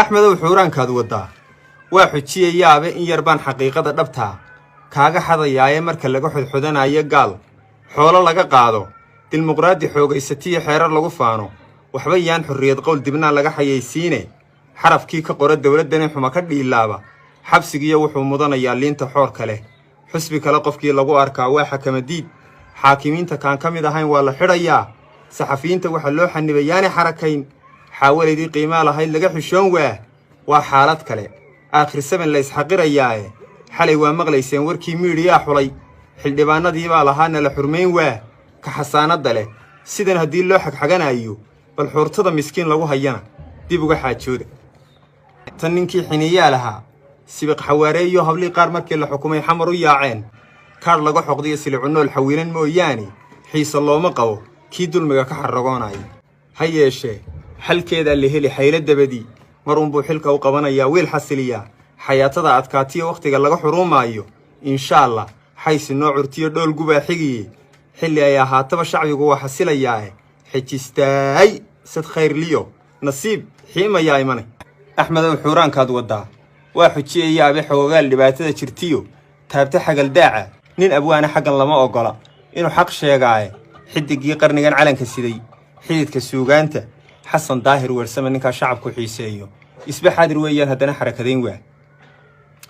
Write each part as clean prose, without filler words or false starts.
axmedow xuuraankaad waddaa waa xujiyayaabe in yar baan xaqiiqada dhabtaa kaaga xadayaaye marka laga xodxodanayo gaal xoolo laga qaado dimuqraadi xoogaysatiyo xeerar lagu faano waxba yaan xorriyad qowl dibnaa laga xayaysiine xarafkii ka qora dawladdani xuma ka dhiilaaba xabsigiiyo wuxuu mudanayaa liinta xoorka leh xusbi kale qofkii lagu arkaa waa xakamadiid xaakimiinta kaan ka mid ahayn waa la xidhayaa saxafiyiinta waxaa loo xanibay yaani xarakayn xaawalaydii qiimaa lahayd laga xishoon waa xaalad kale aakhir saban la isxaqirayaae xalay waa maqlayseen warkii miidhiyaa xulay xildhibaanadii baa lahaana la xurmayn ka xasaanadda leh sidan haddii loo xagxaganayo bal xuurtada miskiin lagu hayana dib uga xaajooda tan ninkii xiniyaa lahaa sibiq xawaareeyo hablii qaar markii la xukumay xamar u yaaceen kaadh laga xoqdiyo silicunool xawiilan mooyaane xiise looma qabo kii dulmiga ka xarragoonaya ha yeeshee xalkeedaa la heli xaylo dabadii mar unbuu xilka u qabanayaa wiil xasiliyaa xayaatada adkaatiyo wakhtiga laga xuruumaayo insha allah xaysi noo curtiyo dhool gubaa xigiye xilli ay ahaataba shacbigu waa xasilayaae xejistaay sad khayrliyo nasiib xiimayaa imanay axmedow xuuraankaad waddaa waa xujiyayaabe xoogaal dhibaatada jirtiyo taabta xagaldaaca nin abwaana xaggan lama oggola inuu xaq sheegaaye xidigii qarnigan calanka siday xididka suugaanta xasan daahir weersame ninkaa shacabku xiiseeyo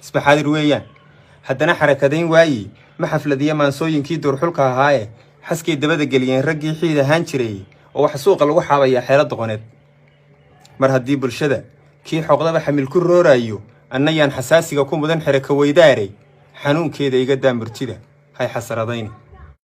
isbaxaadir weeyaan haddana xarakadayn waaye ma xafladiya maansooyinkii duurxulka ahaaye xaskay dabada geliyeen raggii xiid ahaan jiray oo wax suuqa lagu xaabayaa xeelo doqoneed mar haddii bulshada kii xoqdaba xamil ku rooraayo annayaan xasaasiga ku mudan xeraka weydaare xanuunkeeda iga daa murtida hay xasaradayn